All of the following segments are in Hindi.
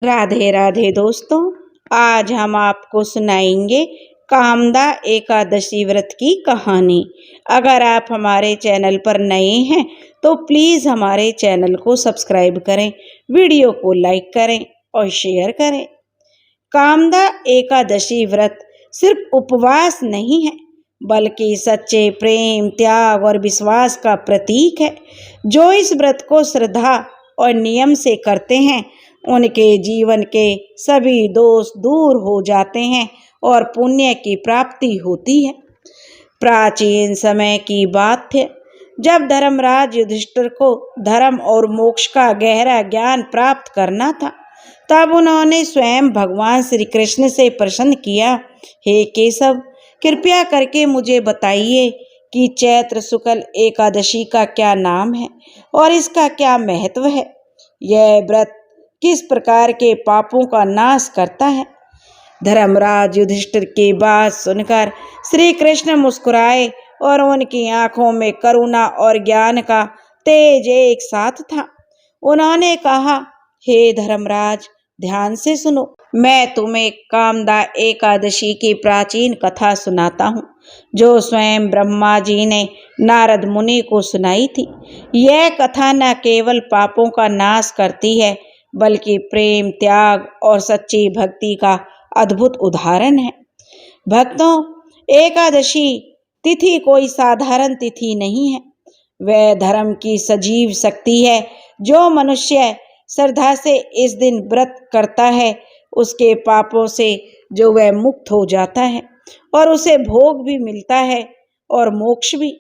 राधे राधे दोस्तों, आज हम आपको सुनाएंगे कामदा एकादशी व्रत की कहानी। अगर आप हमारे चैनल पर नए हैं तो प्लीज़ हमारे चैनल को सब्सक्राइब करें, वीडियो को लाइक करें और शेयर करें। कामदा एकादशी व्रत सिर्फ उपवास नहीं है, बल्कि सच्चे प्रेम, त्याग और विश्वास का प्रतीक है। जो इस व्रत को श्रद्धा और नियम से करते हैं उनके जीवन के सभी दोष दूर हो जाते हैं और पुण्य की प्राप्ति होती है। प्राचीन समय की बात है, जब धर्मराज युधिष्ठिर को धर्म और मोक्ष का गहरा ज्ञान प्राप्त करना था, तब उन्होंने स्वयं भगवान श्री कृष्ण से प्रश्न किया, हे केशव, कृपया करके मुझे बताइए कि चैत्र शुक्ल एकादशी का क्या नाम है और इसका क्या महत्व है। यह व्रत किस प्रकार के पापों का नाश करता है। धर्मराज युधिष्ठिर की बात सुनकर श्री कृष्ण मुस्कुराए और उनकी आंखों में करुणा और ज्ञान का तेज एक साथ था। उन्होंने कहा, हे धर्मराज, ध्यान से सुनो, मैं तुम्हें कामदा एकादशी की प्राचीन कथा सुनाता हूँ, जो स्वयं ब्रह्मा जी ने नारद मुनि को सुनाई थी। यह कथा न केवल पापों का नाश करती है, बल्कि प्रेम, त्याग और सच्ची भक्ति का अद्भुत उदाहरण है। भक्तों, एकादशी तिथि कोई साधारण तिथि नहीं है। वह धर्म की सजीव शक्ति है। जो मनुष्य श्रद्धा से इस दिन व्रत करता है, उसके पापों से जो वह मुक्त हो जाता है और उसे भोग भी मिलता है और मोक्ष भी।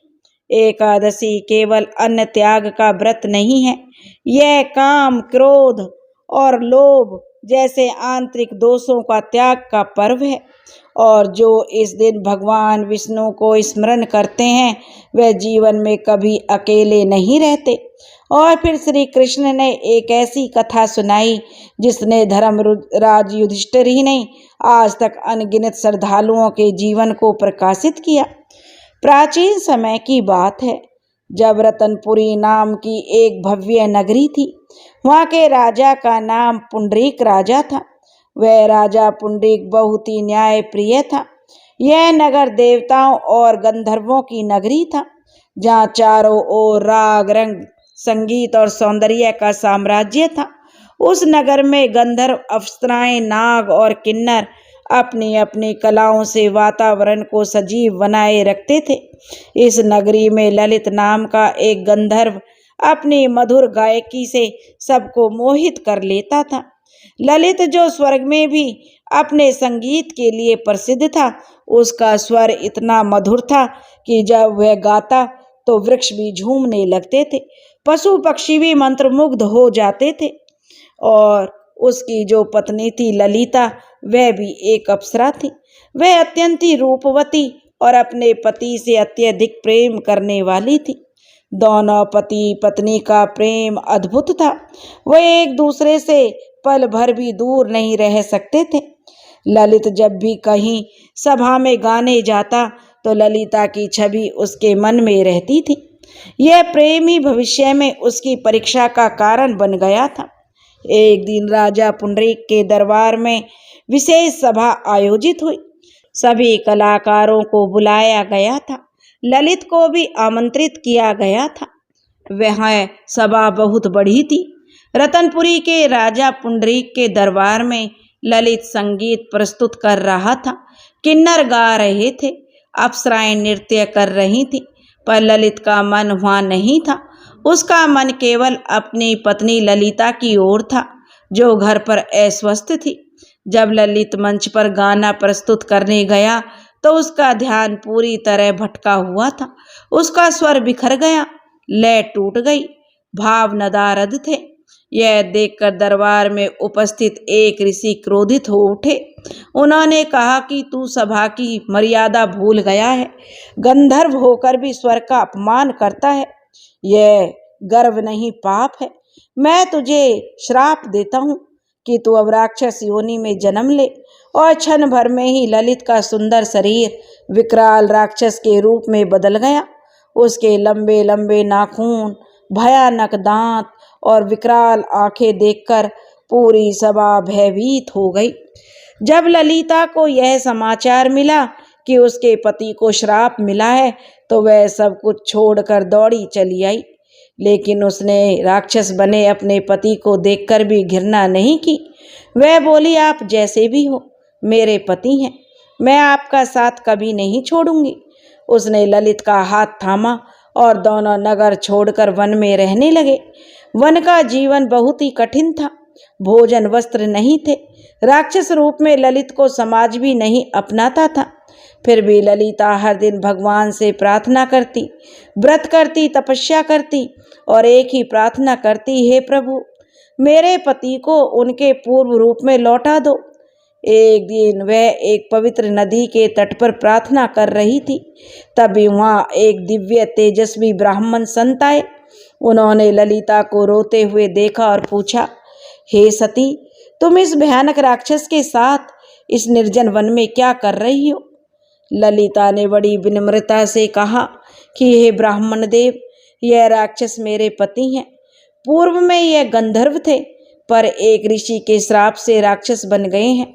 एकादशी केवल अन्न त्याग का व्रत नहीं है, यह काम, क्रोध और लोभ जैसे आंतरिक दोषों का त्याग का पर्व है। और जो इस दिन भगवान विष्णु को स्मरण करते हैं, वे जीवन में कभी अकेले नहीं रहते। और फिर श्री कृष्ण ने एक ऐसी कथा सुनाई जिसने धर्मराज युधिष्ठिर ही नहीं, आज तक अनगिनत श्रद्धालुओं के जीवन को प्रकाशित किया। प्राचीन समय की बात है, जब रतनपुरी नाम की एक भव्य नगरी थी। वहाँ के राजा का नाम पुंडरीक राजा था। वह राजा पुंडरीक बहुत ही न्याय प्रिय था। यह नगर देवताओं और गंधर्वों की नगरी था, जहाँ चारों ओर राग, रंग, संगीत और सौंदर्य का साम्राज्य था। उस नगर में गंधर्व, अप्सराएं, नाग और किन्नर अपनी अपनी कलाओं से वातावरण को सजीव बनाए रखते थे। इस नगरी में ललित नाम का एक गंधर्व अपनी मधुर गायकी से सबको मोहित कर लेता था। ललित, जो स्वर्ग में भी अपने संगीत के लिए प्रसिद्ध था, उसका स्वर इतना मधुर था कि जब वह गाता तो वृक्ष भी झूमने लगते थे, पशु पक्षी भी मंत्रमुग्ध हो जाते थे। और उसकी जो पत्नी थी ललिता, वह भी एक अप्सरा थी। वह अत्यंत ही रूपवती और अपने पति से अत्यधिक प्रेम करने वाली थी। दोनों पति पत्नी का प्रेम अद्भुत था। वह एक दूसरे से पल भर भी दूर नहीं रह सकते थे। ललित जब भी कहीं सभा में गाने जाता तो ललिता की छवि उसके मन में रहती थी। यह प्रेम ही भविष्य में उसकी परीक्षा का कारण बन गया था। एक दिन राजा पुंडरीक के दरबार में विशेष सभा आयोजित हुई। सभी कलाकारों को बुलाया गया था। ललित को भी आमंत्रित किया गया था। वह सभा बहुत बड़ी थी। रतनपुरी के राजा पुंडरीक के दरबार में ललित संगीत प्रस्तुत कर रहा था। किन्नर गा रहे थे, अप्सराएं नृत्य कर रही थी, पर ललित का मन वहाँ नहीं था। उसका मन केवल अपनी पत्नी ललिता की ओर था, जो घर पर अस्वस्थ थी। जब ललित मंच पर गाना प्रस्तुत करने गया तो उसका ध्यान पूरी तरह भटका हुआ था। उसका स्वर बिखर गया, लय टूट गई, भाव नदारद थे। यह देखकर दरबार में उपस्थित एक ऋषि क्रोधित हो उठे। उन्होंने कहा कि तू सभा की मर्यादा भूल गया है, गंधर्व होकर भी स्वर का अपमान करता है। यह गर्व नहीं, पाप है। मैं तुझे श्राप देता हूँ कि तू अब राक्षस योनि में जन्म ले। और क्षण भर में ही ललित का सुंदर शरीर विकराल राक्षस के रूप में बदल गया। उसके लंबे लंबे नाखून, भयानक दांत और विकराल आंखें देखकर पूरी सभा भयभीत हो गई। जब ललिता को यह समाचार मिला कि उसके पति को श्राप मिला है तो वह सब कुछ छोड़कर दौड़ी चली आई, लेकिन उसने राक्षस बने अपने पति को देखकर भी घृणा नहीं की। वह बोली, आप जैसे भी हो मेरे पति हैं, मैं आपका साथ कभी नहीं छोड़ूंगी। उसने ललित का हाथ थामा और दोनों नगर छोड़कर वन में रहने लगे। वन का जीवन बहुत ही कठिन था। भोजन वस्त्र नहीं थे। राक्षस रूप में ललित को समाज भी नहीं अपनाता था। फिर भी ललिता हर दिन भगवान से प्रार्थना करती, व्रत करती, तपस्या करती और एक ही प्रार्थना करती, हे प्रभु मेरे पति को उनके पूर्व रूप में लौटा दो। एक दिन वह एक पवित्र नदी के तट पर प्रार्थना कर रही थी। तभी वहाँ एक दिव्य तेजस्वी ब्राह्मण संत आए। उन्होंने ललिता को रोते हुए देखा और पूछा, हे सती, तुम इस भयानक राक्षस के साथ इस निर्जन वन में क्या कर रही हो? ललिता ने बड़ी विनम्रता से कहा कि हे ब्राह्मण देव, यह राक्षस मेरे पति हैं। पूर्व में यह गंधर्व थे, पर एक ऋषि के श्राप से राक्षस बन गए हैं।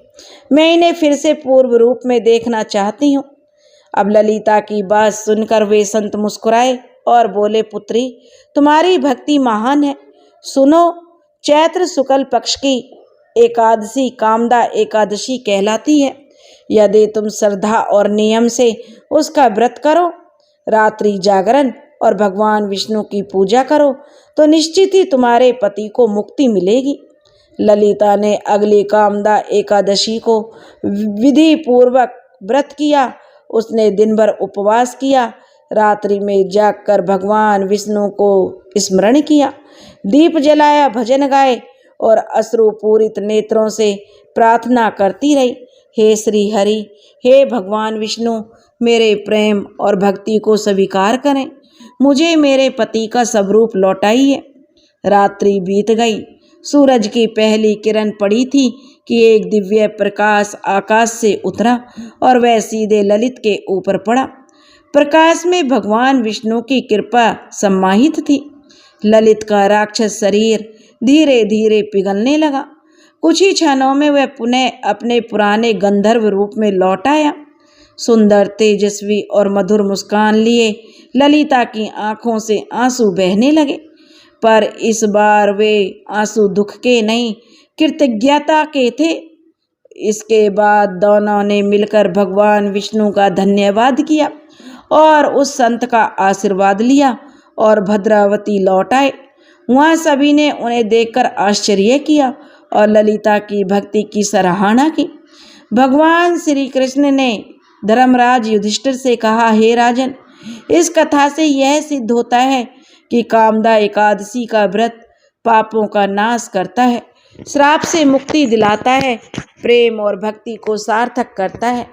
मैं इन्हें फिर से पूर्व रूप में देखना चाहती हूँ। अब ललिता की बात सुनकर वे संत मुस्कुराए और बोले, पुत्री, तुम्हारी भक्ति महान है। सुनो, चैत्र शुक्ल पक्ष की एकादशी कामदा एकादशी कहलाती है। यदि तुम श्रद्धा और नियम से उसका व्रत करो, रात्रि जागरण और भगवान विष्णु की पूजा करो तो निश्चित ही तुम्हारे पति को मुक्ति मिलेगी। ललिता ने अगली कामदा एकादशी को विधि पूर्वक व्रत किया। उसने दिन भर उपवास किया, रात्रि में जागकर भगवान विष्णु को स्मरण किया, दीप जलाया, भजन गाए और अश्रुपूरित नेत्रों से प्रार्थना करती रही, हे श्री हरि, हे भगवान विष्णु, मेरे प्रेम और भक्ति को स्वीकार करें, मुझे मेरे पति का स्वरूप लौटाइए। रात्रि बीत गई। सूरज की पहली किरण पड़ी थी कि एक दिव्य प्रकाश आकाश से उतरा और वह सीधे ललित के ऊपर पड़ा। प्रकाश में भगवान विष्णु की कृपा समाहित थी। ललित का राक्षस शरीर धीरे धीरे पिघलने लगा। कुछ ही क्षणों में वह पुनः अपने पुराने गंधर्व रूप में लौट आया। सुंदर, तेजस्वी और मधुर मुस्कान लिए ललिता की आंखों से आंसू बहने लगे, पर इस बार वे आंसू दुख के नहीं, कृतज्ञता के थे। इसके बाद दोनों ने मिलकर भगवान विष्णु का धन्यवाद किया और उस संत का आशीर्वाद लिया और भद्रावती लौट आए। वहाँ सभी ने उन्हें देखकर आश्चर्य किया और ललिता की भक्ति की सराहना की। भगवान श्री कृष्ण ने धर्मराज युधिष्ठिर से कहा, हे राजन, इस कथा से यह सिद्ध होता है कि कामदा एकादशी का व्रत पापों का नाश करता है, श्राप से मुक्ति दिलाता है, प्रेम और भक्ति को सार्थक करता है।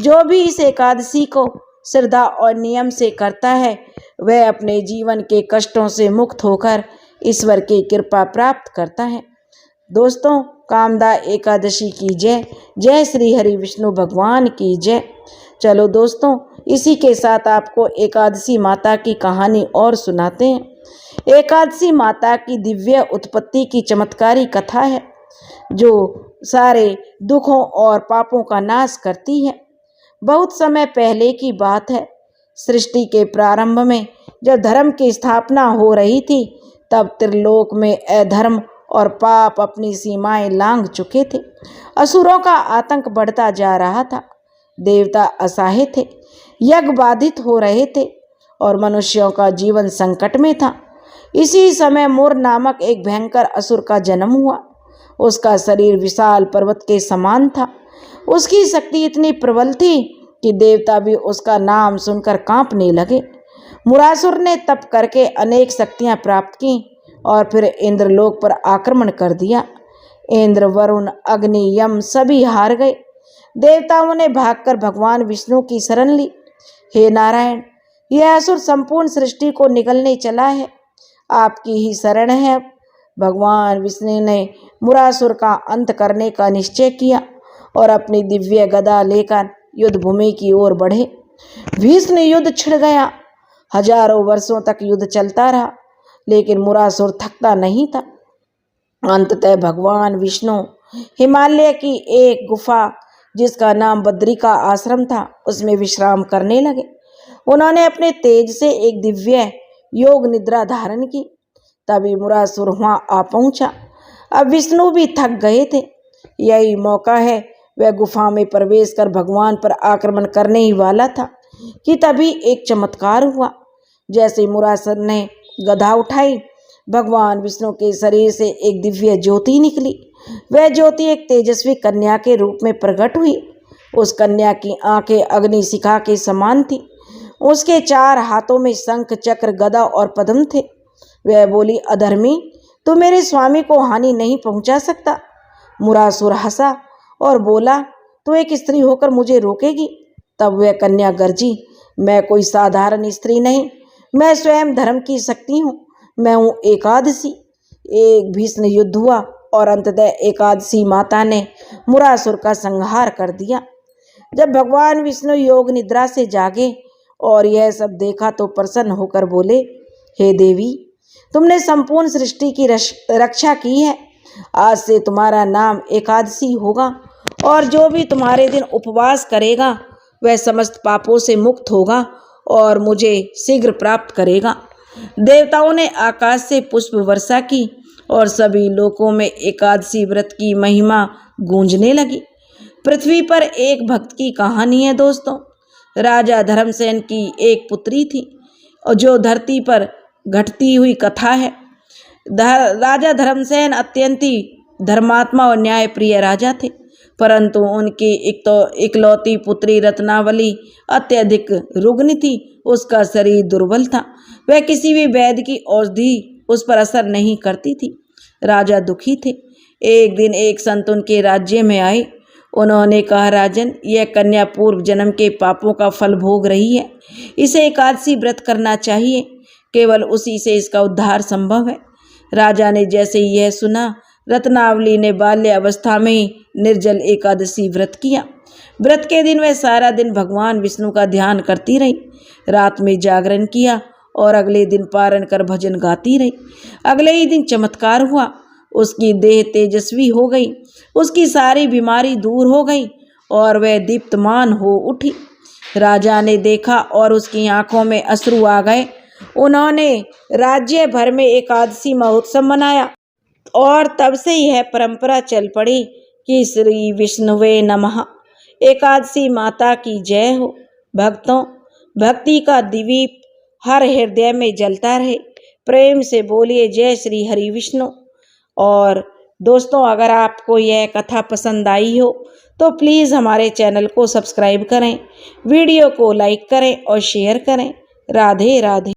जो भी इस एकादशी को श्रद्धा और नियम से करता है वह अपने जीवन के कष्टों से मुक्त होकर ईश्वर की कृपा प्राप्त करता है। दोस्तों, कामदा एकादशी की जय। जय श्री हरि विष्णु भगवान की जय। चलो दोस्तों, इसी के साथ आपको एकादशी माता की कहानी और सुनाते हैं। एकादशी माता की दिव्य उत्पत्ति की चमत्कारी कथा है जो सारे दुखों और पापों का नाश करती है। बहुत समय पहले की बात है। सृष्टि के प्रारंभ में जब धर्म की स्थापना हो रही थी तब त्रिलोक में अधर्म और पाप अपनी सीमाएं लांघ चुके थे। असुरों का आतंक बढ़ता जा रहा था। देवता असहाय थे, यज्ञ बाधित हो रहे थे और मनुष्यों का जीवन संकट में था। इसी समय मुर नामक एक भयंकर असुर का जन्म हुआ। उसका शरीर विशाल पर्वत के समान था। उसकी शक्ति इतनी प्रबल थी कि देवता भी उसका नाम सुनकर कांपने लगे। मुरासुर ने तप करके अनेक शक्तियां प्राप्त की और फिर इंद्रलोक पर आक्रमण कर दिया। इंद्र, वरुण, अग्नि, यम सभी हार गए। देवताओं ने भागकर भगवान विष्णु की शरण ली। हे नारायण, यह असुर संपूर्ण सृष्टि को निगलने चला है, आपकी ही शरण है। भगवान विष्णु ने मुरासुर का अंत करने का निश्चय किया और अपनी दिव्य गदा लेकर युद्ध भूमि की ओर बढ़े। भीषण युद्ध छिड़ गया। हजारों वर्षों तक युद्ध चलता रहा, लेकिन मुरासुर थकता नहीं था। अंततः भगवान विष्णु हिमालय की एक गुफा जिसका नाम बद्रिका आश्रम था उसमें विश्राम करने लगे। उन्होंने अपने तेज से एक दिव्य योग निद्रा धारण की। तभी मुरासुर वहां आ पहुंचा। अब विष्णु भी थक गए थे। यही मौका है। वह गुफा में प्रवेश कर भगवान पर आक्रमण करने ही वाला था कि तभी एक चमत्कार हुआ। जैसे मुरासुर ने गदा उठाई, भगवान विष्णु के शरीर से एक दिव्य ज्योति निकली। वह ज्योति एक तेजस्वी कन्या के रूप में प्रकट हुई। उस कन्या की आंखें अग्नि शिखा के समान थी। उसके 4 हाथों में शंख, चक्र, गदा और पद्म थे। वह बोली, अधर्मी, तू मेरे स्वामी को हानि नहीं पहुंचा सकता। मुरासुर हंसा और बोला, तू एक स्त्री होकर मुझे रोकेगी? तब वह कन्या गरजी, मैं कोई साधारण स्त्री नहीं, मैं स्वयं धर्म की शक्ति हूँ। मैं हूँ एकादशी। एक भीषण युद्ध हुआ और अंततः एकादशी माता ने मुरासुर का संहार कर दिया। जब भगवान विष्णु योग निद्रा से जागे और यह सब देखा तो प्रसन्न होकर बोले, हे देवी, तुमने संपूर्ण सृष्टि की रक्षा की है। आज से तुम्हारा नाम एकादशी होगा और जो भी तुम्हारे दिन उपवास करेगा वह समस्त पापों से मुक्त होगा और मुझे शीघ्र प्राप्त करेगा। देवताओं ने आकाश से पुष्प वर्षा की और सभी लोकों में एकादशी व्रत की महिमा गूंजने लगी। पृथ्वी पर एक भक्त की कहानी है दोस्तों। राजा धर्मसेन की एक पुत्री थी और जो धरती पर घटती हुई कथा है। राजा धर्मसेन अत्यंत ही धर्मात्मा और न्यायप्रिय राजा थे, परंतु उनकी इकलौती पुत्री रत्नावली अत्यधिक रुग्ण थी। उसका शरीर दुर्बल था। वह किसी भी वैद्य की औषधि उस पर असर नहीं करती थी। राजा दुखी थे। एक दिन एक संत उनके राज्य में आए। उन्होंने कहा, राजन, यह कन्या पूर्व जन्म के पापों का फल भोग रही है। इसे एकादशी व्रत करना चाहिए। केवल उसी से इसका उद्धार संभव है। राजा ने जैसे ही यह सुना, रत्नावली ने बाल्य अवस्था में ही निर्जल एकादशी व्रत किया। व्रत के दिन वह सारा दिन भगवान विष्णु का ध्यान करती रही। रात में जागरण किया और अगले दिन पारण कर भजन गाती रही। अगले ही दिन चमत्कार हुआ। उसकी देह तेजस्वी हो गई। उसकी सारी बीमारी दूर हो गई और वह दीप्तमान हो उठी। राजा ने देखा और उसकी आंखों में अश्रु आ गए। उन्होंने राज्य भर में एकादशी महोत्सव मनाया और तब से यह परंपरा चल पड़ी कि श्री विष्णुवे नमः, एकादशी माता की जय हो। भक्तों, भक्ति का दीप हर हृदय में जलता रहे। प्रेम से बोलिए जय श्री हरि विष्णु। और दोस्तों, अगर आपको यह कथा पसंद आई हो तो प्लीज़ हमारे चैनल को सब्सक्राइब करें, वीडियो को लाइक करें और शेयर करें। राधे राधे।